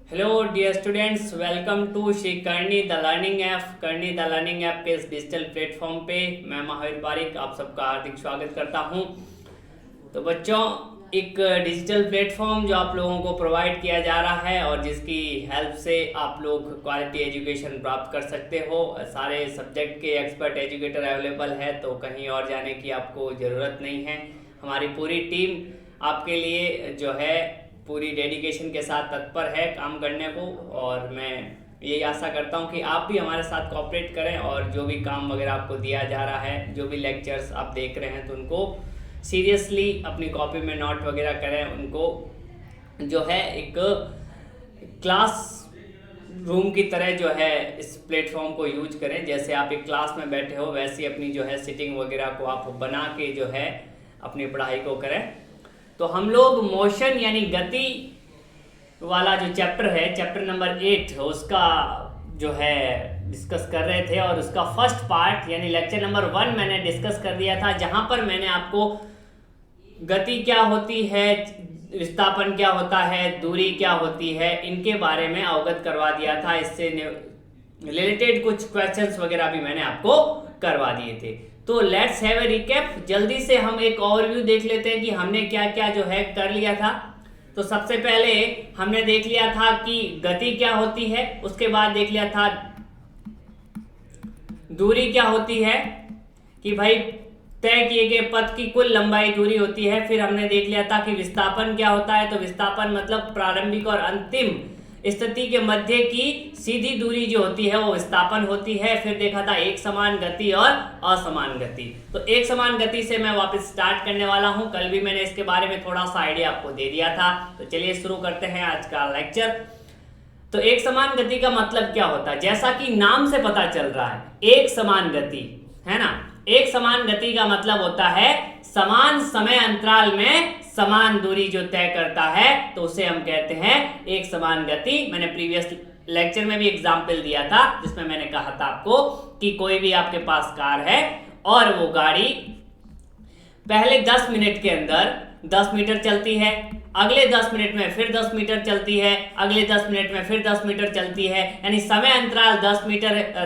Hello dear students, welcome to Shri Karni the learning app. Karni the learning app के इस digital platform पे मैं महावीर पारिक आप सबका हार्दिक स्वागत करता हूं। तो बच्चों, एक डिजिटल प्लेटफॉर्म जो आप लोगों को प्रोवाइड किया जा रहा है और जिसकी हेल्प से आप लोग क्वालिटी एजुकेशन प्राप्त कर सकते हो। सारे सब्जेक्ट के एक्सपर्ट एजुकेटर अवेलेबल है, तो कहीं और जाने की आपको ज़रूरत नहीं है। हमारी पूरी टीम आपके लिए जो है पूरी डेडिकेशन के साथ तत्पर है काम करने को, और मैं यही आशा करता हूं कि आप भी हमारे साथ कोऑपरेट करें और जो भी काम वगैरह आपको दिया जा रहा है, जो भी लेक्चर्स आप देख रहे हैं, तो उनको सीरियसली अपनी कॉपी में नोट वगैरह करें। उनको जो है एक क्लास रूम की तरह जो है इस प्लेटफॉर्म को यूज करें। जैसे आप एक क्लास में बैठे हो, वैसे अपनी जो है सिटिंग वगैरह को आप बना के जो है अपनी पढ़ाई को करें। तो हम लोग मोशन यानी गति वाला जो चैप्टर है, चैप्टर नंबर 8, उसका जो है डिस्कस कर रहे थे, और उसका फर्स्ट पार्ट यानी लेक्चर नंबर 1 मैंने डिस्कस कर दिया था, जहां पर मैंने आपको गति क्या होती है, विस्थापन क्या होता है, दूरी क्या होती है, इनके बारे में अवगत करवा दिया था। इससे रिलेटेड कुछ क्वेश्चंस वगैरह भी मैंने आपको करवा दिए थे। तो लेट्स हैव ए रिकैप। जल्दी से हम एक ओवरव्यू देख लेते हैं कि हमने क्या क्या जो है कर लिया था। तो सबसे पहले हमने देख लिया था कि गति क्या होती है, उसके बाद देख लिया था दूरी क्या होती है, कि भाई तय किए गए पथ की कुल लंबाई दूरी होती है। फिर हमने देख लिया था कि विस्थापन क्या होता है। तो विस्थापन मतलब प्रारंभिक और अंतिम स्थिति के मध्य की सीधी दूरी जो होती है वो विस्थापन होती है। फिर देखा था एक समान गति और असमान गति। तो एक समान गति से मैं वापस स्टार्ट करने वाला हूं। कल भी मैंने इसके बारे में थोड़ा सा आइडिया आपको दे दिया था। तो चलिए शुरू करते हैं आज का लेक्चर। तो एक समान गति का मतलब क्या होता है, जैसा कि नाम से पता चल रहा है, एक समान गति है ना। एक समान गति का मतलब होता है समान समय अंतराल में समान दूरी जो तय करता है, तो उसे हम कहते हैं एक समान गति। मैंने प्रीवियस लेक्चर में भी एग्जाम्पल दिया था, जिसमें मैंने कहा था आपको कि कोई भी आपके पास कार है और वो गाड़ी पहले 10 मिनट के अंदर 10 मीटर चलती है, अगले 10 मिनट में फिर 10 मीटर चलती है, अगले 10 मिनट में फिर 10 मीटर चलती है, यानी समय अंतराल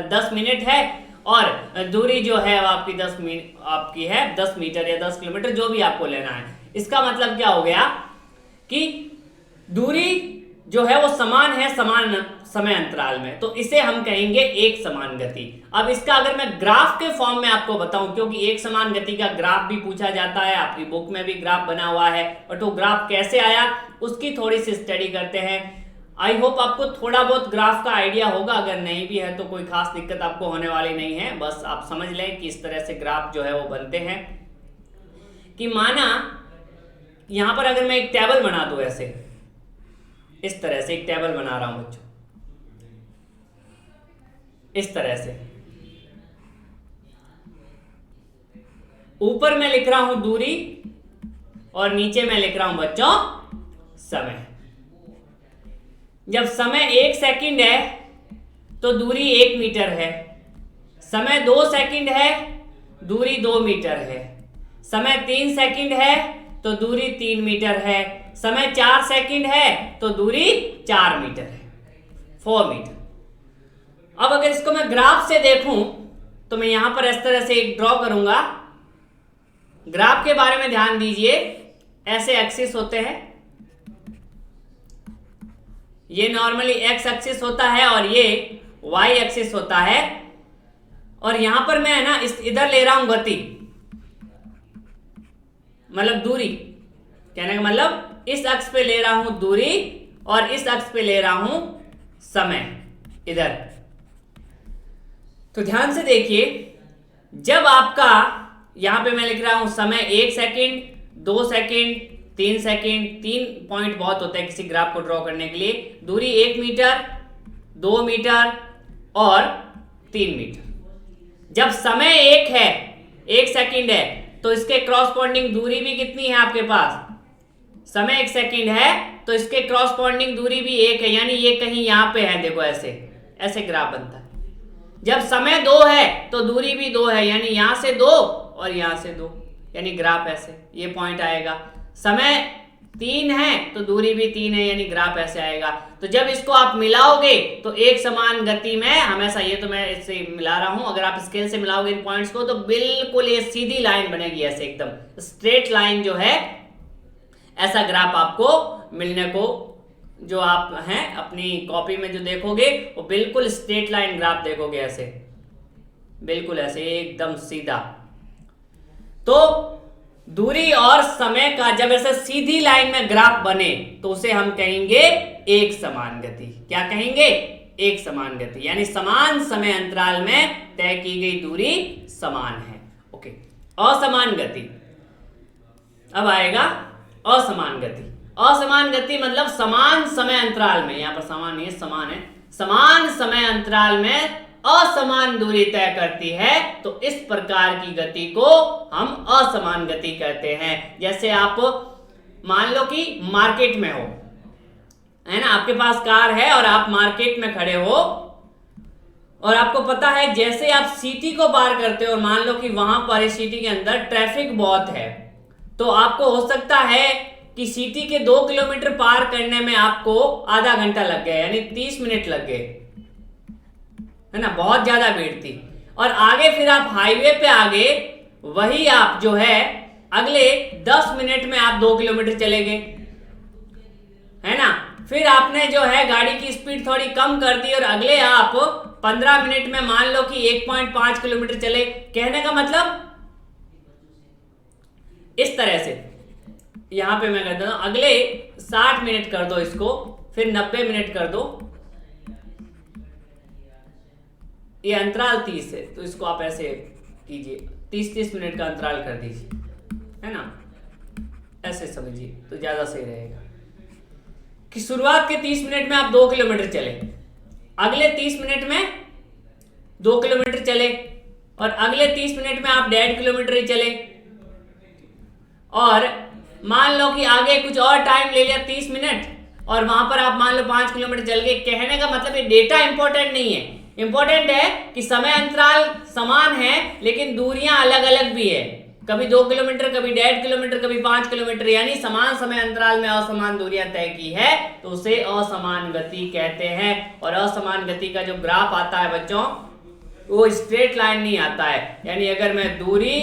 10 मिनट है, और दूरी जो है वो आपकी है 10 मीटर या 10 किलोमीटर, जो भी आपको लेना है। इसका मतलब क्या हो गया कि दूरी जो है वो समान है समान समय अंतराल में, तो इसे हम कहेंगे एक समान गति। अब इसका अगर मैं ग्राफ के फॉर्म में आपको बताऊं, क्योंकि एक समान गति का ग्राफ भी पूछा जाता है, आपकी बुक में भी ग्राफ बना हुआ है, और तो ग्राफ कैसे आया उसकी थोड़ी सी स्टडी करते हैं। आई होप आपको थोड़ा बहुत ग्राफ का आइडिया होगा, अगर नहीं भी है तो कोई खास दिक्कत आपको होने वाली नहीं है। बस आप समझ लें कि इस तरह से ग्राफ जो है वो बनते हैं। कि माना यहां पर अगर मैं एक टेबल बना दूं, ऐसे इस तरह से एक टेबल बना रहा हूं बच्चों, इस तरह से ऊपर मैं लिख रहा हूं दूरी और नीचे मैं लिख रहा हूं बच्चों समय। जब समय 1 सेकंड है तो दूरी 1 मीटर है, समय 2 सेकंड है दूरी 2 मीटर है, समय 3 सेकंड है तो दूरी 3 मीटर है, समय 4 सेकंड है तो दूरी 4 मीटर है, 4 मीटर। अब अगर इसको मैं ग्राफ से देखूं तो मैं यहां पर इस तरह से एक ड्रॉ करूंगा। ग्राफ के बारे में ध्यान दीजिए, ऐसे एक्सिस होते हैं, ये नॉर्मली एक्स एक्सिस होता है और ये वाई एक्सिस होता है, और यहां पर मैं ना इधर ले रहा हूं गति, मतलब दूरी, कहने का मतलब इस अक्ष पे ले रहा हूं दूरी और इस अक्ष पे ले रहा हूं समय इधर। तो ध्यान से देखिए, जब आपका यहां पे मैं लिख रहा हूं समय 1 सेकंड, 2 सेकंड, 3 सेकंड, 3 पॉइंट बहुत होते हैं किसी ग्राफ को ड्रॉ करने के लिए, दूरी 1 मीटर, 2 मीटर और 3 मीटर। जब समय 1 है, 1 सेकंड है, तो इसके क्रॉसपोंडिंग दूरी भी कितनी है आपके पास, समय 1 सेकंड है तो इसके क्रॉसपोंडिंग दूरी भी 1 है, यानी ये कहीं यहां पे है। देखो ऐसे ऐसे ग्राफ बनता है। जब समय 2 है तो दूरी भी 2 है, यानी यहां से 2 और यहां से 2, यानी ग्राफ ऐसे ये पॉइंट आएगा। समय 3 है तो दूरी भी 3 है, यानी ग्राफ ऐसे आएगा। तो जब इसको आप मिलाओगे तो एक समान गति में हमेशा, ये तो मैं इससे मिला रहा हूं, अगर आप स्केल से मिलाओगे इन पॉइंट्स को तो बिल्कुल ये सीधी लाइन बनेगी, ऐसे एकदम स्ट्रेट लाइन जो है, ऐसा ग्राफ आपको मिलने को, जो आप हैं अपनी कॉपी में जो देखोगे वो बिल्कुल स्ट्रेट लाइन ग्राफ देखोगे, ऐसे बिल्कुल ऐसे एकदम सीधा। तो दूरी और समय का जब ऐसे सीधी लाइन में ग्राफ बने तो उसे हम कहेंगे एक समान गति। क्या कहेंगे? एक समान गति, यानी समान समय अंतराल में तय की गई दूरी समान है। ओके, असमान गति। अब आएगा असमान गति। असमान गति मतलब समान समय अंतराल में, यहां पर समान नहीं है, समान है, समान समय अंतराल में असमान दूरी तय करती है, तो इस प्रकार की गति को हम असमान गति कहते हैं। जैसे आप मान लो कि मार्केट में हो, है ना, आपके पास कार है और आप मार्केट में खड़े हो और आपको पता है जैसे आप सिटी को पार करते हो और मान लो कि वहां पर इस सिटी के अंदर ट्रैफिक बहुत है, तो आपको हो सकता है कि सिटी के 2 किलोमीटर पार करने में आपको आधा घंटा लग गया, यानी 30 मिनट लग गए, है ना, बहुत ज्यादा भीड़ थी। और आगे फिर आप हाईवे पे आगे, वही आप जो है अगले 10 मिनट में आप 2 किलोमीटर चले गए, है ना। फिर आपने जो है गाड़ी की स्पीड थोड़ी कम कर दी और अगले आप 15 मिनट में मान लो कि 1.5 किलोमीटर चले। कहने का मतलब इस तरह से, यहां पे मैं कहता हूं अगले 60 मिनट कर दो इसको, फिर 90 मिनट कर दो, ये अंतराल 30 है तो इसको आप ऐसे कीजिए, 30-30 मिनट का अंतराल कर दीजिए, है ना, ऐसे समझिए तो ज्यादा सही रहेगा कि शुरुआत के 30 मिनट में आप 2 किलोमीटर चले, अगले 30 मिनट में 2 किलोमीटर चले और अगले 30 मिनट में आप 1.5 किलोमीटर ही चले, और मान लो कि आगे कुछ और टाइम ले लिया 30 मिनट और वहां पर आप मान लो 5 किलोमीटर चल गए। कहने का मतलब ये डेटा इंपॉर्टेंट नहीं है, इंपॉर्टेंट है कि समय अंतराल समान है लेकिन दूरियां अलग अलग भी है, कभी 2 किलोमीटर, कभी 1.5 किलोमीटर, कभी 5 किलोमीटर, यानी समान समय अंतराल में असमान दूरियां तय की है तो उसे असमान गति कहते हैं। और असमान गति का जो ग्राफ आता है बच्चों वो स्ट्रेट लाइन नहीं आता है, यानी अगर मैं दूरी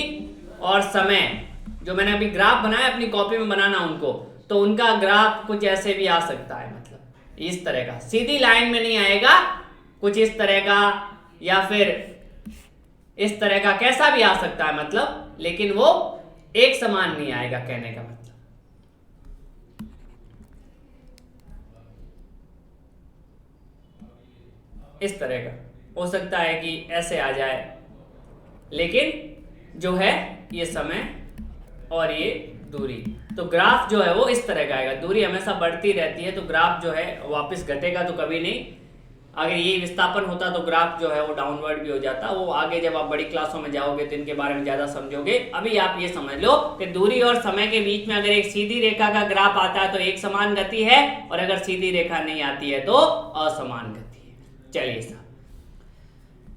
और समय, जो मैंने अभी ग्राफ बनाया अपनी कॉपी में बनाना उनको, तो उनका ग्राफ कुछ ऐसे भी आ सकता है, मतलब इस तरह का, सीधी लाइन में नहीं आएगा, कुछ इस तरह का या फिर इस तरह का, कैसा भी आ सकता है मतलब, लेकिन वो एक समान नहीं आएगा, कहने का मतलब। इस तरह का हो सकता है कि ऐसे आ जाए, लेकिन जो है ये समय और ये दूरी, तो ग्राफ जो है वो इस तरह का आएगा। दूरी हमेशा बढ़ती रहती है तो ग्राफ जो है वापस घटेगा तो कभी नहीं। अगर ये विस्थापन होता तो ग्राफ जो है वो डाउनवर्ड भी हो जाता। वो आगे जब आप बड़ी क्लासों में जाओगे तो इनके बारे में ज्यादा समझोगे। अभी आप ये समझ लो कि दूरी और समय के बीच में अगर एक सीधी रेखा का ग्राफ आता है तो एक समान गति है, और अगर सीधी रेखा नहीं आती है तो असमान गति है। चलिए साहब,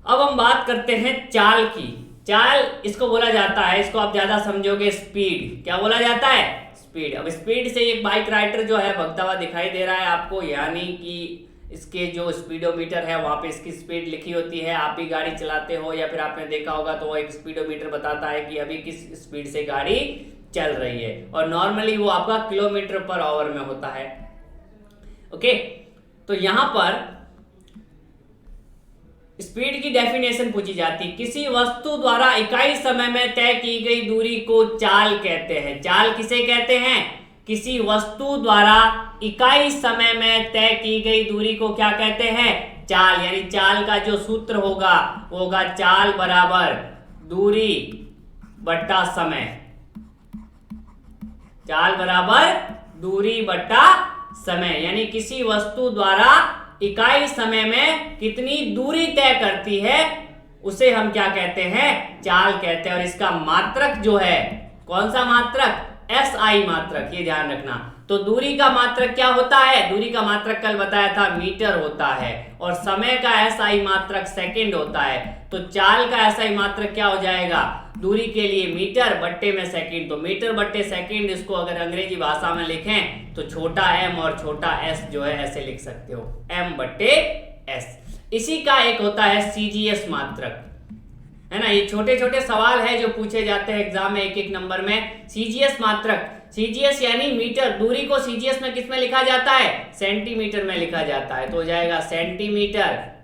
अब हम बात करते हैं चाल की। चाल इसको बोला जाता है, इसको आप ज्यादा समझोगे स्पीड। क्या बोला जाता है? स्पीड। अब स्पीड से एक बाइक राइडर जो है भगता हुआ दिखाई दे रहा है आपको, यानी कि इसके जो स्पीडोमीटर है वहां पे इसकी स्पीड लिखी होती है। आप भी गाड़ी चलाते हो या फिर आपने देखा होगा तो वो एक स्पीडोमीटर बताता है कि अभी किस स्पीड से गाड़ी चल रही है, और नॉर्मली वो आपका किलोमीटर पर आवर में होता है। ओके, तो यहां पर स्पीड की डेफिनेशन पूछी जाती, किसी वस्तु द्वारा इकाई समय में तय की गई दूरी को चाल कहते हैं। चाल किसे कहते हैं? किसी वस्तु द्वारा इकाई समय में तय की गई दूरी को क्या कहते हैं? चाल। यानी चाल का जो सूत्र होगा वो होगा चाल बराबर दूरी बट्टा समय। चाल बराबर दूरी बट्टा समय, यानी किसी वस्तु द्वारा इकाई समय में कितनी दूरी तय करती है उसे हम क्या कहते हैं? चाल कहते हैं। और इसका मात्रक जो है, कौन सा मात्रक? SI मात्रक, ये ध्यान रखना। तो दूरी का मात्रक क्या होता है? दूरी का मात्रक कल बताया था मीटर होता है, और समय का एसआई मात्रक सेकंड होता है। तो चाल का एसआई मात्रक क्या हो जाएगा? दूरी के लिए मीटर बट्टे में सेकंड, तो मीटर बट्टे सेकंड, इसको अगर अंग्रेजी भाषा में लिखें तो छोटा m और छोटा s जो है ऐसे लिख सकते हो, m बट्टे s। इसी का एक होता है सीजीएस मात्रक, है ना। ये छोटे छोटे सवाल है जो पूछे जाते हैं एग्जाम में एक एक नंबर में। सीजीएस मात्रक, सीजीएस यानी मीटर, दूरी को सीजीएस में किस में लिखा जाता है? सेंटीमीटर में लिखा जाता है, तो हो जाएगा सेंटीमीटर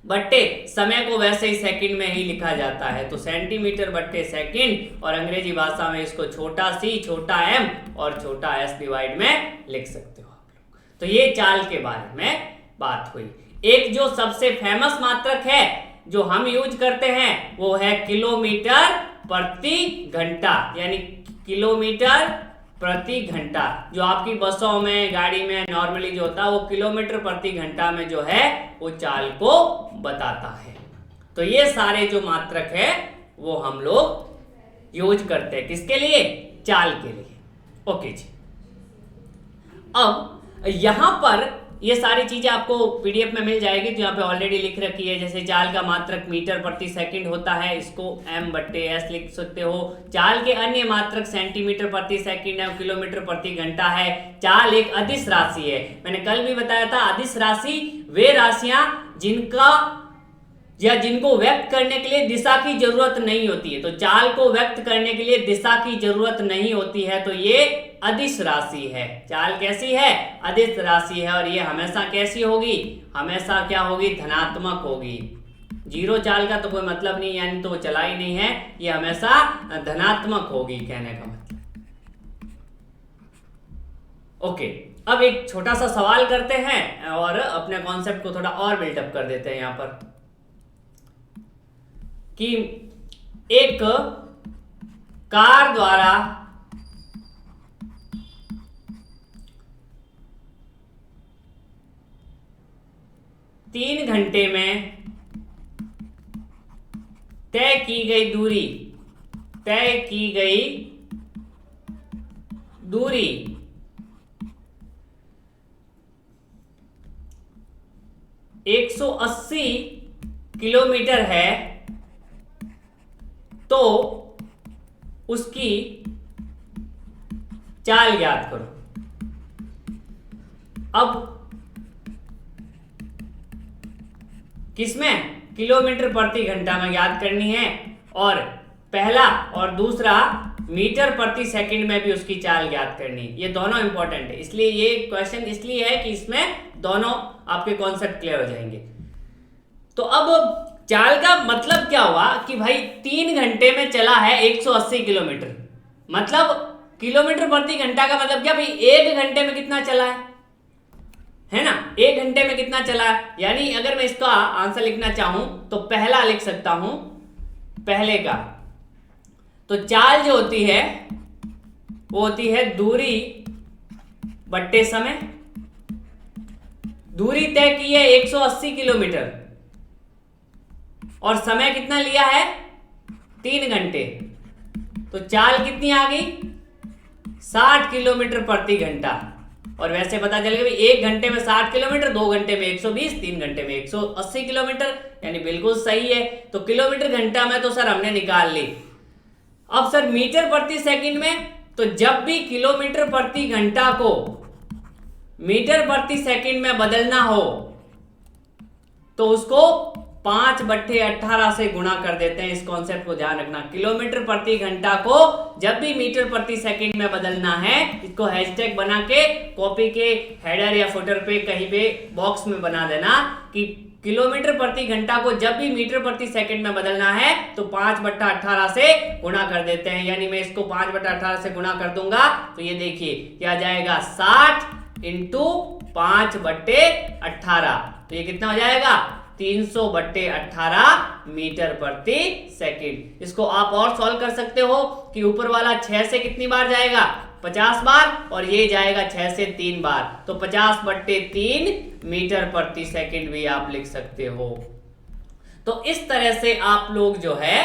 बट्टे समय को वैसे ही सेकंड में ही लिखा जाता है, तो सेंटीमीटर बट्टे सेकंड, और अंग्रेजी भाषा में इसको छोटा सी, छोटा m और छोटा s डिवाइड में लिख सकते हो आप लोग। तो ये चाल के बारे में बात हुई। एक जो सबसे फेमस मात्रक है जो हम यूज करते हैं वो है किलोमीटर प्रति घंटा, यानी किलोमीटर प्रति घंटा, जो आपकी बसों में, गाड़ी में नॉर्मली जो होता है वो किलोमीटर प्रति घंटा में जो है वो चाल को बताता है। तो ये सारे जो मात्रक है वो हम लोग यूज करते हैं, किसके लिए? चाल के लिए। ओके जी, अब यहां पर ये सारी चीजें आपको पीडीएफ में मिल जाएगी, तो यहाँ पे ऑलरेडी लिख रखी है। जैसे चाल का मात्रक मीटर प्रति सेकंड होता है, इसको m बट्टे s लिख सकते हो। चाल के अन्य मात्रक सेंटीमीटर प्रति सेकंड है, किलोमीटर प्रति घंटा है। चाल एक अदिश राशि है, मैंने कल भी बताया था। अदिश राशि वे राशियां जिनको व्यक्त करने के लिए दिशा की जरूरत नहीं होती है, तो चाल को व्यक्त करने के लिए दिशा की जरूरत नहीं होती है, तो ये अदिश राशि है। चाल कैसी है? अदिश राशि है, और ये हमेशा कैसी होगी? हमेशा क्या होगी? धनात्मक होगी। जीरो चाल का तो कोई मतलब नहीं, यानी तो वो चला ही नहीं है, ये हमेशा धनात्मक होगी, कहने का मतलब। ओके, अब एक छोटा सा सवाल करते हैं और अपने कॉन्सेप्ट को थोड़ा और बिल्डअप कर देते हैं यहां पर, कि एक कार द्वारा तीन घंटे में तय की गई दूरी 180 किलोमीटर है, तो उसकी चाल ज्ञात करो। अब किसमें? किलोमीटर प्रति घंटा में ज्ञात करनी है, और पहला और दूसरा मीटर प्रति सेकंड में भी उसकी चाल ज्ञात करनी है। ये दोनों इंपॉर्टेंट है, इसलिए ये क्वेश्चन इसलिए है कि इसमें दोनों आपके कॉन्सेप्ट क्लियर हो जाएंगे। तो अब चाल का मतलब क्या हुआ कि भाई 3 घंटे में चला है 180 किलोमीटर, मतलब किलोमीटर प्रति घंटा का मतलब क्या भाई? 1 घंटे में कितना चला है ना? 1 घंटे में कितना चला है, यानी अगर मैं इसका आंसर लिखना चाहूं तो पहला लिख सकता हूं, पहले का। तो चाल जो होती है वो होती है दूरी बट्टे समय। दूरी तय की है 180 किलोमीटर, और समय कितना लिया है? 3 घंटे। तो चाल कितनी आ गई? 60 किलोमीटर प्रति घंटा। और वैसे पता चलेगा भाई 1 घंटे में 60 किलोमीटर, 2 घंटे में 120, 3 घंटे में 180 किलोमीटर, यानी बिल्कुल सही है। तो किलोमीटर घंटा में तो सर हमने निकाल ली। अब सर मीटर प्रति सेकंड में, तो जब भी किलोमीटर प्रति घंटा को मीटर प्रति सेकंड में बदलना हो तो उसको 5/18 से गुणा कर देते हैं। इस कॉन्सेप्ट को ध्यान रखना। किलोमीटर प्रति घंटा को जब भी मीटर प्रति सेकंड में बदलना है, इसको हैशटैग बना के कॉपी के हेडर या फुटर पे कहीं पे बॉक्स में बना देना कि किलोमीटर प्रति घंटा को जब भी मीटर प्रति सेकंड में बदलना है तो 5/18 से गुणा कर देते हैं। यानी मैं इसको 5/18 से गुणा कर दूंगा तो ये देखिए क्या जाएगा, 60 × 5/18। तो ये कितना हो जाएगा, 300/18 मीटर प्रति सेकंड। इसको आप और सॉल्व कर सकते हो कि ऊपर वाला 6 से कितनी बार जाएगा, 50 बार, और ये जाएगा 6 से 3 बार, तो 50/3 मीटर प्रति सेकंड भी आप लिख सकते हो। तो इस तरह से आप लोग जो है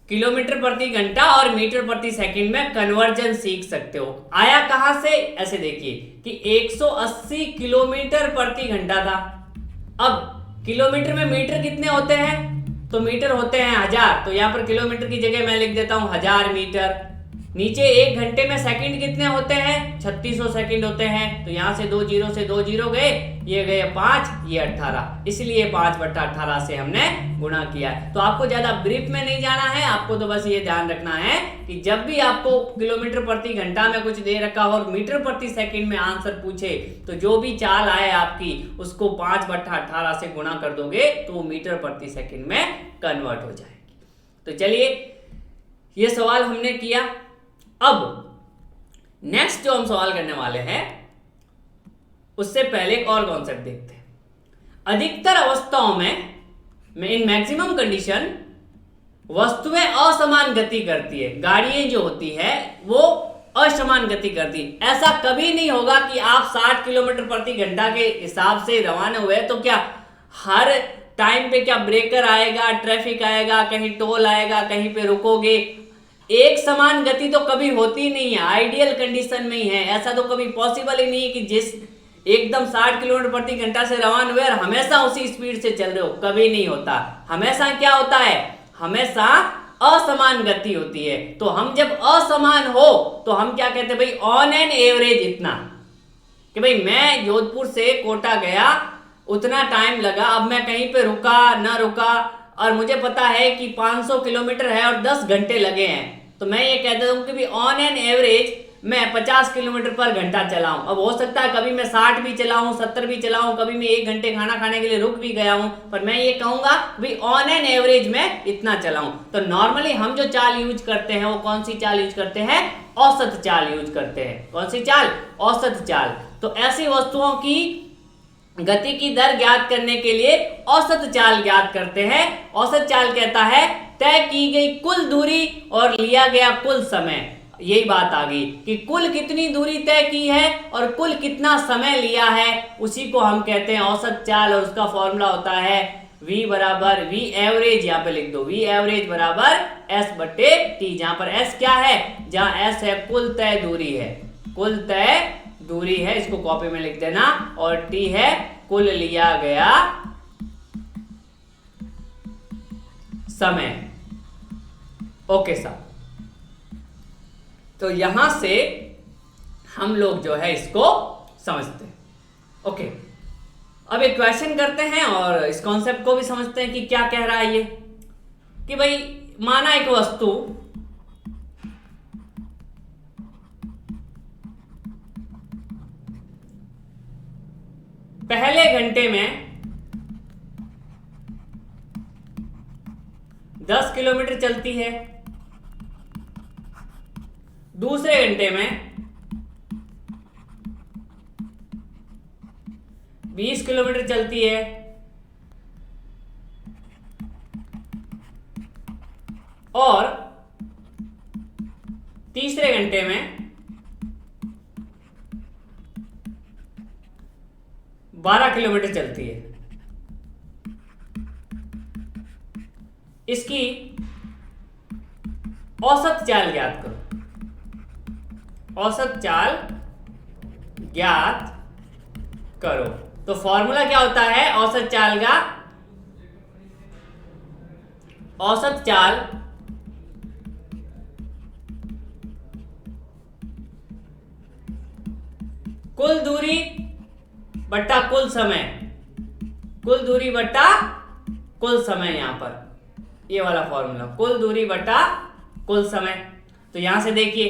किलोमीटर प्रति घंटा और मीटर प्रति सेकंड में कन्वर्जन सीख सकते हो। आया कहां से? ऐसे देखिए कि 180 किलोमीटर प्रति घंटा था। अब किलोमीटर में मीटर कितने होते हैं? तो मीटर होते हैं 1000, तो यहां पर किलोमीटर की जगह मैं लिख देता हूं 1000 मीटर। नीचे 1 घंटे में सेकंड कितने होते हैं? 3600 सेकंड होते हैं। तो यहां से 2 जीरो से 2 जीरो गए, ये गए 5, ये 18, इसलिए 5/18 से हमने गुणा किया। तो आपको ज्यादा ब्रीफ में नहीं जाना है, आपको तो बस ये ध्यान रखना है कि जब भी आपको किलोमीटर प्रति घंटा में कुछ दे रखा हो और मीटर प्रति सेकंड में आंसर पूछे, तो जो भी चाल आए आपकी उसको 5/18 से गुणा कर दोगे तो मीटर प्रति सेकंड में कन्वर्ट हो जाएगी। तो चलिए, ये सवाल हमने किया। अब नेक्स्ट जो हम सवाल करने वाले हैं उससे पहले एक और कॉन्सेप्ट देखते हैं। अधिकतर अवस्थाओं में इन मैक्सिमम कंडीशन वस्तुएं असमान गति करती है, गाड़ियां जो होती है वो असमान गति करती है। ऐसा कभी नहीं होगा कि आप 60 किलोमीटर प्रति घंटा के हिसाब से रवाना हुए तो क्या हर टाइम पे क्या ब्रेकर आएगा, ट्रैफिक आएगा, कहीं टोल आएगा, कहीं पे रुकोगे। एक समान गति तो कभी होती नहीं है, आइडियल कंडीशन में ही है। ऐसा तो कभी पॉसिबल ही नहीं है कि जिस एकदम 60 किलोमीटर प्रति घंटा से रवाना हुए और हमेशा उसी स्पीड से चल रहे हो, कभी नहीं होता। हमेशा क्या होता है? हमेशा असमान गति होती है। तो हम जब असमान हो तो हम क्या कहते हैं भाई, ऑन एन एवरेज इतना, कि भाई मैं जोधपुर से कोटा गया, उतना टाइम लगा, अब मैं कहीं पे रुका ना रुका और मुझे पता है कि 500 किलोमीटर है और 10 घंटे लगे हैं, तो मैं ये कहता हूं कि भी ऑन एन एवरेज मैं 50 किलोमीटर पर घंटा चलाऊं। अब हो सकता है कभी मैं 60 भी चलाऊं, 70 भी चलाऊं, कभी मैं 1 घंटे खाना खाने के लिए रुक भी गया हूं, पर मैं ये कहूंगा भी ऑन एन एवरेज में इतना चलाऊं। तो नॉर्मली हम जो चाल यूज करते हैं वो कौन सी चाल यूज करते हैं? औसत चाल यूज करते हैं। कौन सी चाल? औसत चाल। तो ऐसी वस्तुओं की गति की दर ज्ञात करने के लिए औसत चाल ज्ञात करते हैं। औसत चाल कहता है तय की गई कुल दूरी और लिया गया कुल समय। यही बात आ गई कि कुल कितनी दूरी तय की है और कुल कितना समय लिया है, उसी को हम कहते हैं औसत चाल। और उसका फॉर्मूला होता है v बराबर v एवरेज, यहाँ पे लिख दो v एवरेज बराबर s बटे t, जहां पर s क्या है? जहां s है कुल तय दूरी है, कुल तय दूरी है, इसको कॉपी में लिख देना, और t है कुल लिया गया समय। ओके साहब, तो यहां से हम लोग जो है इसको समझते हैं। ओके, अब एक क्वेश्चन करते हैं और इस कॉन्सेप्ट को भी समझते हैं कि क्या कह रहा है ये, कि भाई माना एक वस्तु पहले घंटे में 10 किलोमीटर चलती है, दूसरे घंटे में 20 किलोमीटर चलती है, और तीसरे घंटे में 12 किलोमीटर चलती है। इसकी औसत चाल ज्ञात करो। औसत चाल ज्ञात करो। तो फॉर्मूला क्या होता है औसत चाल का? औसत चाल कुल दूरी बट्टा कुल समय, कुल दूरी बट्टा कुल समय। यहां पर ये वाला फॉर्मूला, कुल दूरी बट्टा कुल समय। तो यहां से देखिए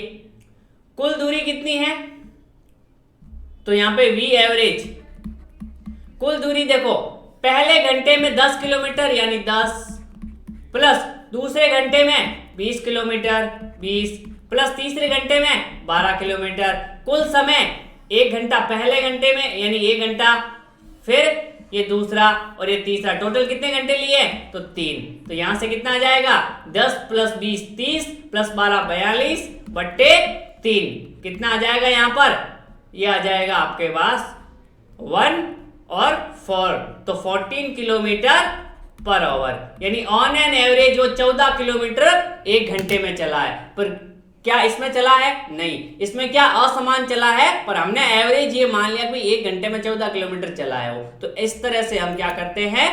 कुल दूरी कितनी है, तो यहां पे v एवरेज, कुल दूरी देखो, पहले घंटे में 10 किलोमीटर यानी 10, प्लस दूसरे घंटे में 20 किलोमीटर 20, प्लस तीसरे घंटे में 12 किलोमीटर। कुल समय 1 घंटा पहले घंटे में यानी 1 घंटा, फिर ये दूसरा और ये तीसरा, टोटल कितने घंटे लिए? तो 3। तो यहां से कितना आ जाएगा? 10 प्लस 20 30 प्लस 12 42 बट्टे 3। कितना आ जाएगा यहां पर? ये आ जाएगा आपके पास 1 और 4, तो 14 किलोमीटर पर आवर, यानी ऑन एन एवरेज वो 14 किलोमीटर 1 घंटे में चला है। पर क्या इसमें चला है? नहीं, इसमें क्या असमान चला है, पर हमने एवरेज ये मान लिया कि 1 घंटे में 14 किलोमीटर चला है वो। तो इस तरह से हम क्या करते हैं,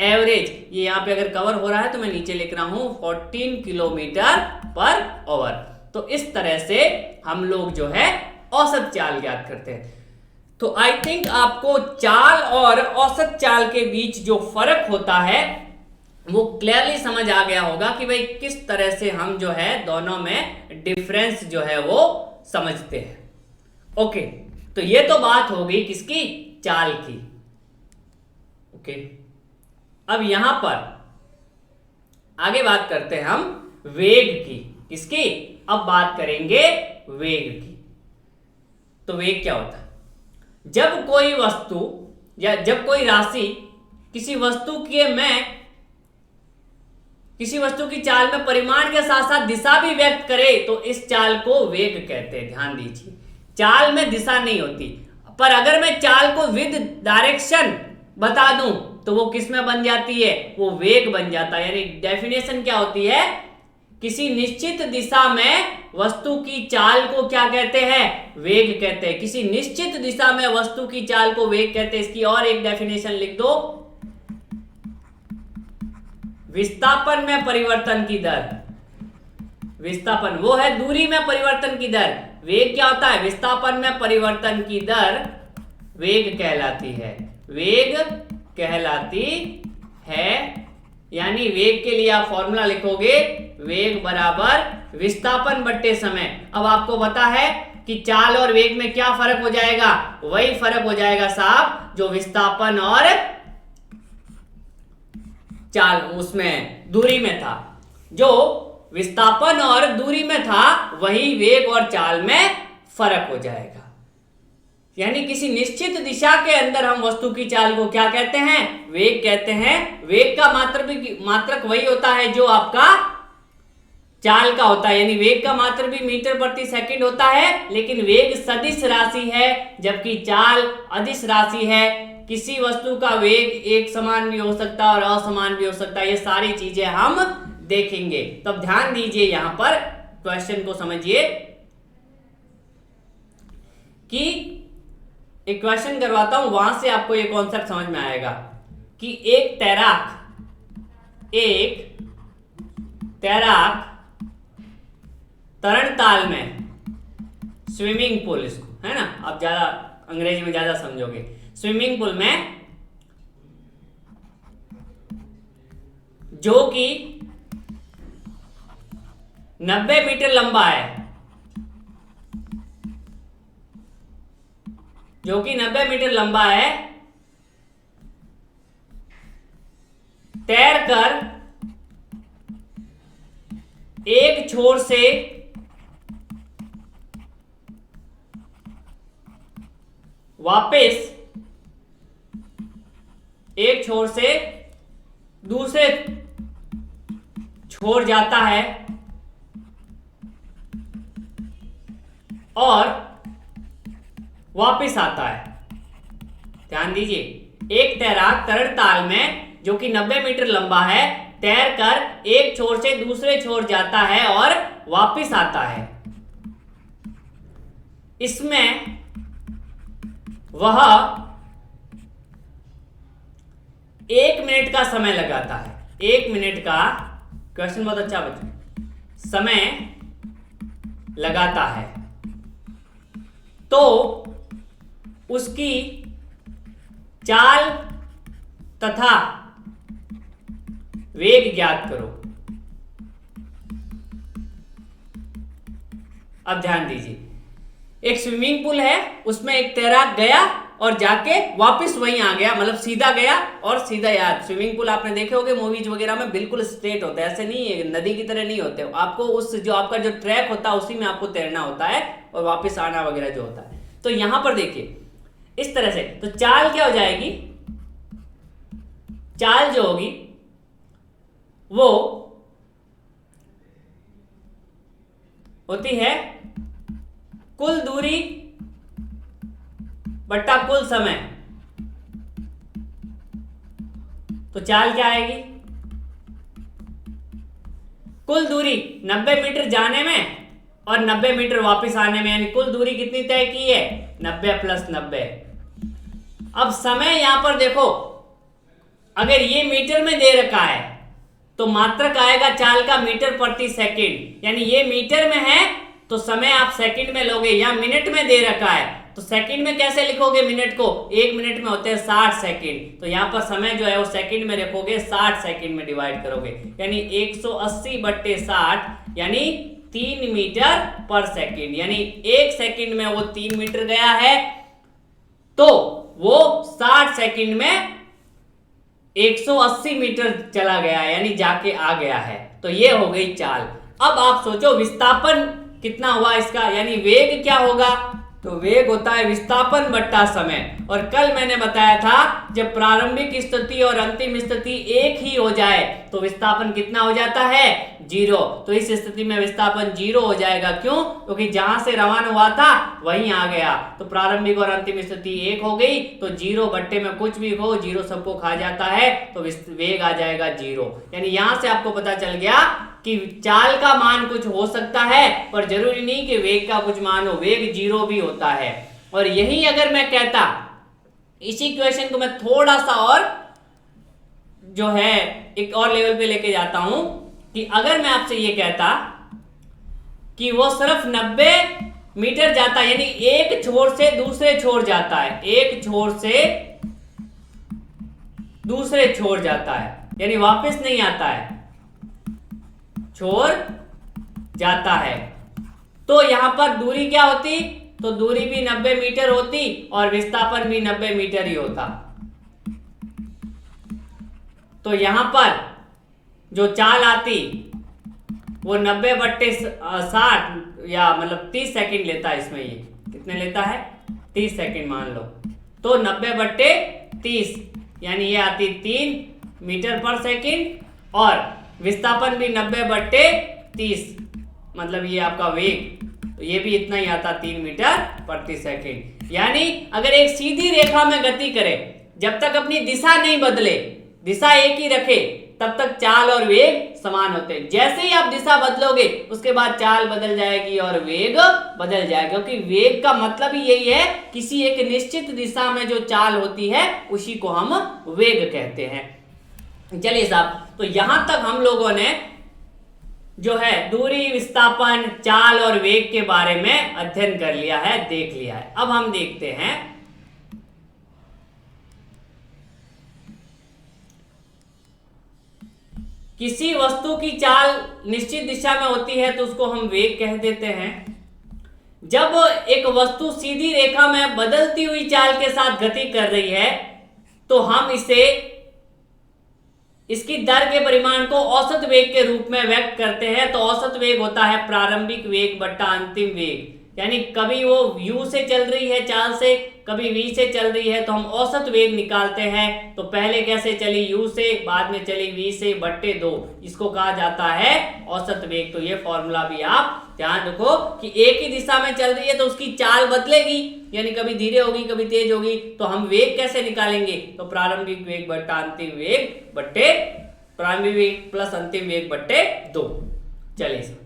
एवरेज, ये यहाँ पे अगर कवर हो रहा है तो मैं नीचे लिख रहा हूं 14 किलोमीटर पर आवर। तो इस तरह से हम लोग जो है औसत चाल ज्ञात करते हैं। तो आई थिंक आपको चाल और औसत चाल के बीच जो फर्क होता है वो क्लियरली समझ आ गया होगा कि भाई किस तरह से हम जो है दोनों में डिफरेंस जो है वो समझते हैं। ओके, तो ये तो बात हो गई किसकी, चाल की। ओके, अब यहां पर आगे बात करते हैं हम वेग की। किसकी? अब बात करेंगे वेग की। तो वेग क्या होता है? जब कोई वस्तु या जब कोई राशि किसी वस्तु की चाल में परिमाण के साथ साथ दिशा भी व्यक्त करे तो इस चाल को वेग कहते हैं। ध्यान दीजिए, चाल में दिशा नहीं होती, पर अगर मैं चाल को विद डायरेक्शन बता दूं तो वो किस में बन जाती है, वो वेग बन जाता है। यानी डेफिनेशन क्या होती है, किसी निश्चित दिशा में वस्तु की चाल को क्या कहते हैं, वेग कहते हैं। किसी निश्चित दिशा में वस्तु की चाल को वेग कहते हैं। इसकी और एक डेफिनेशन लिख दो, विस्थापन में परिवर्तन की दर। विस्थापन वो है दूरी में परिवर्तन की दर, वेग क्या होता है, विस्थापन में परिवर्तन की दर वेग कहलाती है। वेग कहलाती है, यानी वेग के लिए आप फॉर्मूला लिखोगे, वेग बराबर विस्थापन बट्टे समय। अब आपको पता है कि चाल और वेग में क्या फर्क हो जाएगा, वही फर्क हो जाएगा साहब जो विस्थापन और चाल उसमें दूरी में था। जो विस्थापन और दूरी में था वही वेग और चाल में फर्क हो जाएगा। यानी किसी निश्चित दिशा के अंदर हम वस्तु की चाल को क्या कहते हैं, वेग कहते हैं। वेग का मात्रक वही होता है जो आपका चाल का होता है, यानी वेग का मात्रक भी मीटर प्रति सेकंड होता है, लेकिन वेग सदिश राशि है जबकि चाल अदिश राशि है। किसी वस्तु का वेग एक समान भी हो सकता है और असमान भी हो सकता है। ये सारी चीजें हम देखेंगे। तब ध्यान दीजिए, यहां पर क्वेश्चन को समझिए कि एक क्वेश्चन करवाता हूं, वहां से आपको ये कॉन्सेप्ट समझ में आएगा कि एक तैराक तरणताल में, स्विमिंग पूल इसको है ना, आप ज्यादा अंग्रेजी में ज्यादा समझोगे, स्विमिंग पूल में जो कि 90 मीटर लंबा है, जो कि 90 मीटर लंबा है, तैरकर एक छोर से वापस एक छोर से दूसरे छोर जाता है और वापस आता है। ध्यान दीजिए, एक तैराक तरणताल में जो कि 90 मीटर लंबा है, तैरकर एक छोर से दूसरे छोर जाता है और वापस आता है। इसमें वह 1 मिनट का समय लगाता है। 1 मिनट का, क्वेश्चन बहुत अच्छा बच्चों, समय लगाता है। तो उसकी चाल तथा वेग ज्ञात करो। अब ध्यान दीजिए, एक स्विमिंग पूल है, उसमें एक तैराक गया और जाके वापस वहीं आ गया, मतलब सीधा गया और सीधा याद। स्विमिंग पूल आपने देखे होंगे मूवीज वगैरह में, बिल्कुल स्ट्रेट होता है, ऐसे नहीं है, नदी की तरह नहीं होते। आपको उस जो आपका जो ट्रैक होता है उसी में आपको तैरना होता है और वापस आना वगैरह जो होता है। तो यहां पर देखिए इस तरह से, तो चाल क्या हो जाएगी, चाल जो होगी वो होती है कुल दूरी बट्टा कुल समय। तो चाल क्या आएगी? कुल दूरी 90 मीटर जाने में और 90 मीटर वापस आने में, यानी कुल दूरी कितनी तय की है? 90 प्लस 90। अब समय यहां पर देखो, अगर ये मीटर में दे रखा है तो मात्रक आएगा चाल का मीटर प्रति सेकंड, यानी ये मीटर में है तो समय आप सेकंड में लोगे, या मिनट में दे रखा है तो सेकंड में कैसे लिखोगे मिनट को? 1 मिनट में होते हैं 60 सेकंड, तो यहाँ पर समय जो है वो सेकंड में रखोगे, 60 सेकंड में डिवाइड करोगे, यानी 180/60 यानी 3 मीटर पर सेकंड, यानी 1 सेकंड में वो 3 मीटर गया है तो वो 60 सेकंड में 180 मीटर चला गया है, यानी जाके आ गया है। तो ये हो गई चाल। अब आप सोचो विस्थापन कितना हुआ इसका, यानी वेग क्या होगा? तो वेग होता है विस्थापन बट्टा समय। और कल मैंने बताया था जब प्रारंभिक स्थिति और अंतिम स्थिति एक ही हो जाए तो विस्थापन कितना हो जाता है? 0। तो इस स्थिति में विस्थापन 0 हो जाएगा। क्यों? क्योंकि जहां से रवाना हुआ था वहीं आ गया, तो प्रारंभिक और अंतिम स्थिति एक हो गई, तो 0 बट्टे में कुछ भी हो 0 सबको खा जाता है, तो वेग आ जाएगा 0। यानी यहां से आपको पता चल गया कि चाल का मान कुछ हो सकता है पर जरूरी नहीं कि वेग का कुछ मान हो, वेग 0 भी होता है। और यही अगर मैं कहता, इसी क्वेश्चन को मैं थोड़ा सा और जो है एक और लेवल पे लेके जाता हूं कि अगर मैं आपसे ये कहता कि वो सिर्फ 90 मीटर जाता है, यानी एक छोर से दूसरे छोर जाता है, एक छोर से दूसरे छोर जाता है, यानी वापस नहीं आता है, छोर जाता है, तो यहां पर दूरी क्या होती? तो दूरी भी 90 मीटर होती और विस्थापन भी 90 मीटर ही होता। तो यहां पर जो चाल आती वो 90/60 या मतलब 30 सेकंड लेता है। इसमें ये कितने लेता है? 30 सेकंड मान लो, तो 90/30 यानी ये आती 3 मीटर पर सेकंड, और विस्थापन भी 90/30 मतलब ये आपका वेग, तो ये भी इतना ही आता 3 मीटर प्रति सेकंड। यानी अगर एक सीधी रेखा में गति करे, जब तक अपनी दिशा नहीं बदले, दिशा एक ही रखे, तब तक चाल और वेग समान होते हैं। जैसे ही आप दिशा बदलोगे उसके बाद चाल बदल जाएगी और वेग बदल जाएगा, क्योंकि वेग का मतलब ही यही है, किसी एक निश्चित दिशा में जो चाल होती है उसी को हम वेग कहते हैं। चलिए साहब, तो यहां तक हम लोगों ने जो है दूरी, विस्थापन, चाल और वेग के बारे में अध्ययन कर लिया है, देख लिया है। अब हम देखते हैं किसी वस्तु की चाल निश्चित दिशा में होती है तो उसको हम वेग कह देते हैं। जब एक वस्तु सीधी रेखा में बदलती हुई चाल के साथ गति कर रही है तो हम इसे, इसकी दर के परिमाण को औसत वेग के रूप में व्यक्त करते हैं। तो औसत वेग होता है प्रारंभिक वेग बट्टा अंतिम वेग, यानी कभी वो u से चल रही है चाल से, कभी v से चल रही है, तो हम औसत वेग निकालते हैं। तो पहले कैसे चली? u से, बाद में चली v से बट्टे 2, इसको कहा जाता है औसत वेग। तो ये फॉर्मूला भी आप ध्यान रखो कि एक ही दिशा में चल रही है तो उसकी चाल बदलेगी, यानी कभी धीरे होगी कभी तेज होगी, तो हम वेग कैसे निकालेंगे? तो प्रारंभिक वेग बट्टा अंतिम वेग बट्टे प्रारंभिक वेग प्लस अंतिम वेग बट्टे 2। चलिए,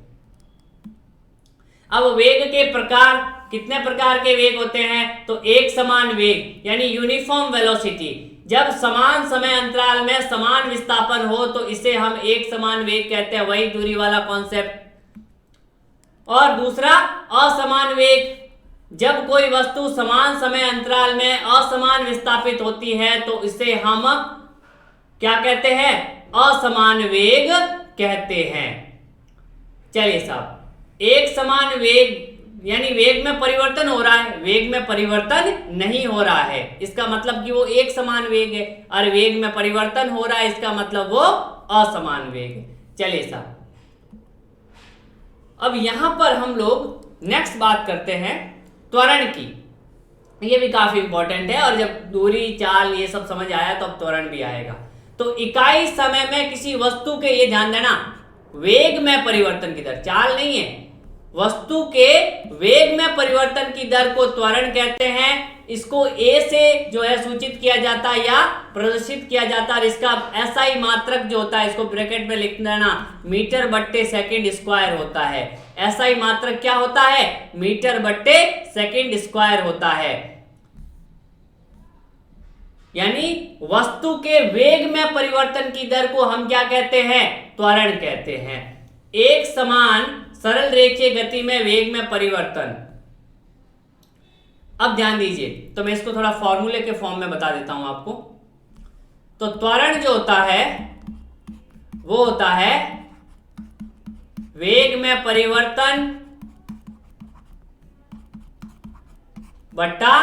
अब वेग के प्रकार, कितने प्रकार के वेग होते हैं? तो एक समान वेग यानी यूनिफॉर्म वेलोसिटी, जब समान समय अंतराल में समान विस्थापन हो तो इसे हम एक समान वेग कहते हैं, वही दूरी वाला कॉन्सेप्ट। और दूसरा असमान वेग, जब कोई वस्तु समान समय अंतराल में असमान विस्थापित होती है तो इसे हम क्या कहते हैं? असमान वेग कहते हैं। चलिए साहब, एक समान वेग यानी वेग में परिवर्तन हो रहा है, वेग में परिवर्तन नहीं हो रहा है, इसका मतलब कि वो एक समान वेग है, और वेग में परिवर्तन हो रहा है इसका मतलब वो असमान वेग है। चलिए साहब, अब यहां पर हम लोग नेक्स्ट बात करते हैं त्वरण की। ये भी काफी इंपॉर्टेंट है, और जब दूरी, चाल ये सब समझ आया तो अब त्वरण भी आएगा। तो इकाई समय में किसी वस्तु के, ये ध्यान देना, वेग में परिवर्तन की दर, चाल नहीं है, वस्तु के वेग में परिवर्तन की दर को त्वरण कहते हैं। इसको ए से जो है सूचित किया जाता है या प्रदर्शित किया जाता है। इसका एसआई मात्रक जो होता है, इसको ब्रैकेट में लिख देना, मीटर बट्टे सेकंड स्क्वायर होता है। एसआई मात्रक क्या होता है? मीटर बट्टे सेकंड स्क्वायर होता है। यानी वस्तु के वेग में परिवर्तन की दर को हम क्या कहते हैं? त्वरण कहते हैं। एक समान सरल रेखीय गति में वेग में परिवर्तन। अब ध्यान दीजिए, तो मैं इसको थोड़ा फॉर्मूले के फॉर्म में बता देता हूं आपको। तो त्वरण जो होता है वो होता है वेग में परिवर्तन बटा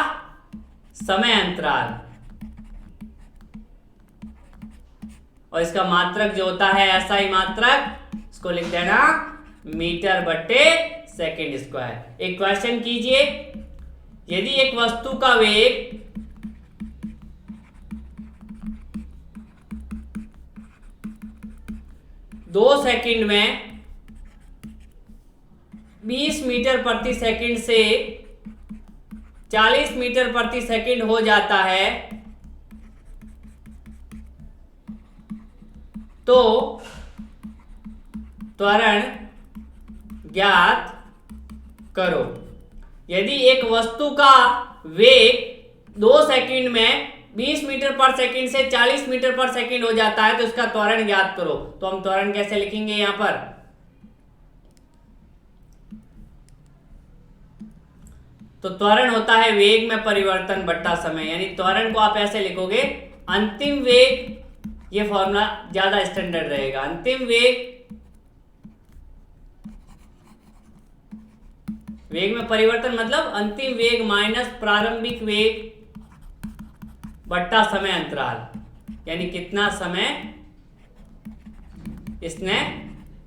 समय अंतराल, और इसका मात्रक जो होता है एसआई मात्रक, इसको लिख देना मीटर बट्टे सेकंड स्क्वायर। एक क्वेश्चन कीजिए, यदि एक वस्तु का वेग 2 सेकंड में 20 मीटर प्रति सेकंड से 40 मीटर प्रति सेकंड हो जाता है, तो त्वरण ज्ञात करो। यदि एक वस्तु का वेग 2 सेकंड में 20 मीटर पर सेकंड से 40 मीटर पर सेकंड हो जाता है तो इसका त्वरण ज्ञात करो। तो हम त्वरण कैसे लिखेंगे यहां पर? तो त्वरण होता है वेग में परिवर्तन बट्टा समय। यानी त्वरण को आप ऐसे लिखोगे, अंतिम वेग, ये फॉर्मूला ज्यादा स्टैंडर्ड रहेगा। अंतिम वेग, वेग में परिवर्तन मतलब अंतिम वेग माइनस प्रारंभिक वेग बट्टा समय अंतराल। यानी कितना समय इसने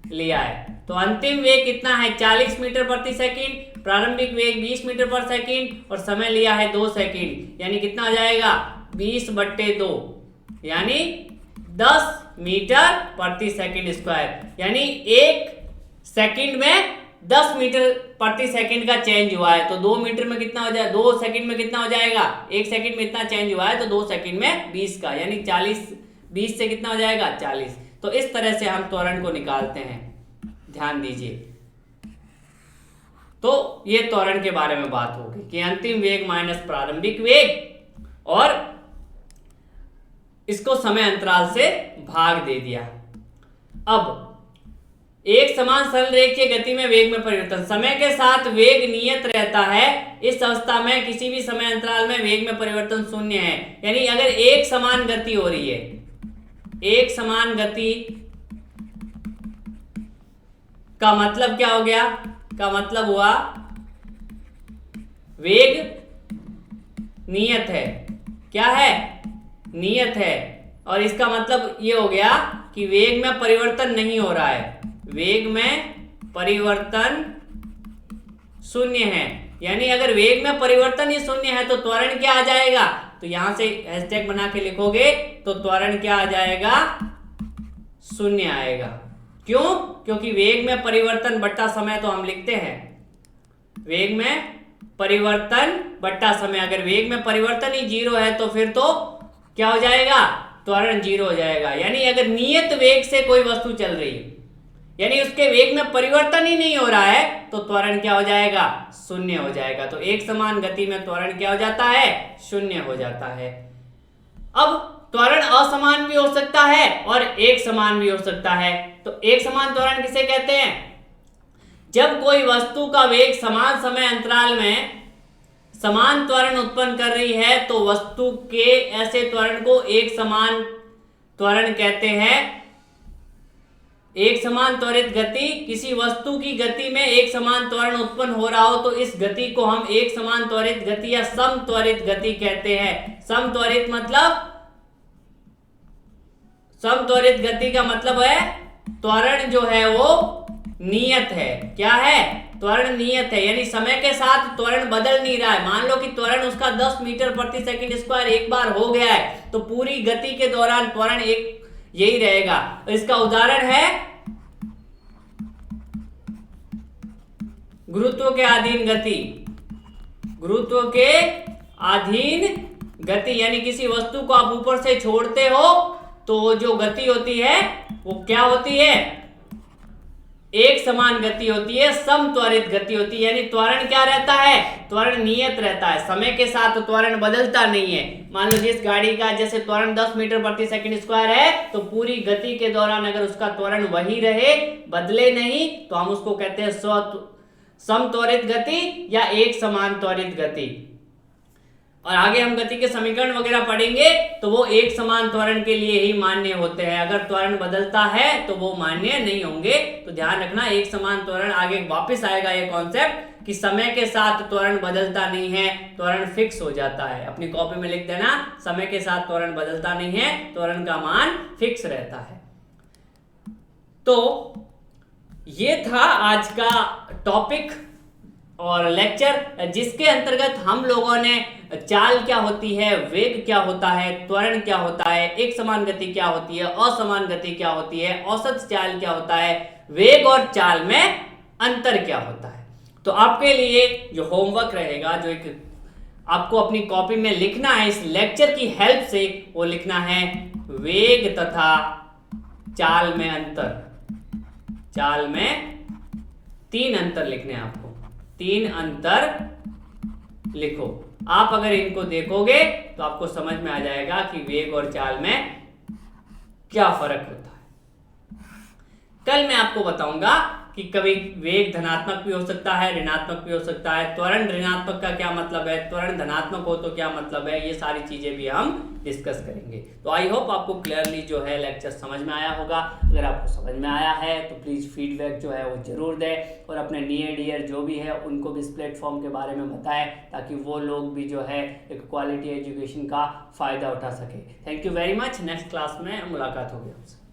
लिया है। तो अंतिम वेग कितना है? 40 मीटर प्रति सेकंड, प्रारंभिक वेग 20 मीटर पर सेकंड, और समय लिया है 2 सेकंड। यानी कितना हो जाएगा? 20/2, यानी 10 मीटर प्रति सेकंड स्क्वायर। यानी 1 सेकंड में 10 मीटर प्रति सेकंड का चेंज हुआ है। तो 2 मीटर में कितना हो जाए, 2 सेकंड में कितना हो जाएगा? 1 सेकंड में इतना चेंज हुआ है, तो 2 सेकंड में 20 का, यानी 40, 20 से कितना हो जाएगा? 40। तो इस तरह से हम त्वरण को निकालते हैं। ध्यान दीजिए, तो ये त्वरण के बारे में बात होगी कि अंतिम वेग माइनस प्रारंभिक वेग, और इसको समय अंतराल से भाग दे दिया। अब एक समान सरल रेखीय गति में वेग में परिवर्तन। समय के साथ वेग नियत रहता है। इस अवस्था में किसी भी समय अंतराल में वेग में परिवर्तन शून्य है। यानी अगर एक समान गति हो रही है, एक समान गति का मतलब क्या हो गया? का मतलब हुआ वेग नियत है। क्या है? नियत है। और इसका मतलब ये हो गया कि वेग में परिवर्तन नहीं हो रहा है, वेग में परिवर्तन शून्य है। यानी अगर वेग में परिवर्तन ही शून्य है तो त्वरण क्या आ जाएगा? तो यहां से हैशटैग बना के लिखोगे तो त्वरण क्या आ जाएगा? शून्य आएगा। क्यों? क्योंकि वेग में परिवर्तन बट्टा समय तो हम लिखते हैं, वेग में परिवर्तन बट्टा समय। अगर वेग में परिवर्तन ही 0 है तो फिर तो क्या हो जाएगा? त्वरण 0 हो जाएगा। यानी अगर नियत वेग से कोई वस्तु चल रही है, यानी उसके वेग में परिवर्तन ही नहीं हो रहा है, तो त्वरण क्या हो जाएगा? शून्य हो जाएगा। तो एक समान गति में त्वरण क्या हो जाता है? शून्य हो जाता है। अब त्वरण असमान भी हो सकता है और एक समान भी हो सकता है। तो एक समान त्वरण किसे कहते हैं? जब कोई वस्तु का वेग समान समय अंतराल में समान त्वरण उत्पन्न कर रही है तो वस्तु के ऐसे त्वरण को एक समान त्वरण कहते हैं। एक समान त्वरित गति, किसी वस्तु की गति में एक समान त्वरण उत्पन्न हो रहा हो तो इस गति को हम एक समान त्वरित गति या समत्वरित गति कहते हैं। समत्वरित मतलब, समत्वरित गति का मतलब है त्वरण जो है वो नियत है। क्या है? त्वरण नियत है। यानी समय के साथ त्वरण बदल नहीं रहा है। मान लो कि त्वरण उसका 10 मीटर प्रति सेकंड स्क्वायर एक बार हो गया है तो पूरी गति के दौरान त्वरण एक यही रहेगा। इसका उदाहरण है गुरुत्व के अधीन गति, गुरुत्व के अधीन गति यानी किसी वस्तु को आप ऊपर से छोड़ते हो तो जो गति होती है वो क्या होती है, एक समान गति होती है, समत्वरित गति होती है। यानी त्वरण क्या रहता है, त्वरण नियत रहता है, समय के साथ त्वरण बदलता नहीं है। मान लो जिस गाड़ी का जैसे त्वरण 10 मीटर प्रति सेकंड स्क्वायर है तो पूरी गति के दौरान अगर उसका त्वरण वही रहे, बदले नहीं, तो हम उसको कहते हैं समत्वरित गति या एक समान त्वरित गति। और आगे हम गति के समीकरण वगैरह पढ़ेंगे तो वो एक समान त्वरण के लिए ही मान्य होते हैं, अगर त्वरण बदलता है तो वो मान्य नहीं होंगे। तो ध्यान रखना, एक समान त्वरण, आगे वापस आएगा ये कॉन्सेप्ट कि समय के साथ त्वरण बदलता नहीं है, त्वरण फिक्स हो जाता है। अपनी कॉपी में लिख देना, समय के साथ त्वरण बदलता नहीं है, त्वरण का मान फिक्स रहता है। तो ये था आज का टॉपिक और लेक्चर, जिसके अंतर्गत हम लोगों ने चाल क्या होती है, वेग क्या होता है, त्वरण क्या होता है, एक समान गति क्या होती है, असमान गति क्या होती है, औसत चाल क्या होता है, वेग और चाल में अंतर क्या होता है। तो आपके लिए जो होमवर्क रहेगा, जो एक आपको अपनी कॉपी में लिखना है इस लेक्चर की हेल्प से, वो लिखना है वेग तथा चाल में अंतर। चाल में 3 अंतर लिखने हैं आपको, 3 अंतर लिखो। आप अगर इनको देखोगे तो आपको समझ में आ जाएगा कि वेग और चाल में क्या फर्क होता है। कल मैं आपको बताऊंगा कि कभी वेग धनात्मक भी हो सकता है, ऋणात्मक भी हो सकता है, त्वरण ऋणात्मक का क्या मतलब है, त्वरण धनात्मक हो तो क्या मतलब है, ये सारी चीजें भी हम डिस्कस करेंगे। तो आई होप आपको क्लियरली जो है लेक्चर समझ में आया होगा। अगर आपको समझ में आया है तो प्लीज़ फीडबैक जो है वो जरूर दें और अपने नियर डियर जो भी है उनको भी इस प्लेटफॉर्म के बारे में बताएं, ताकि वो लोग भी जो है एक क्वालिटी एजुकेशन का फ़ायदा उठा सके। Thank you very much. Next class में मुलाकात होगी आपसे।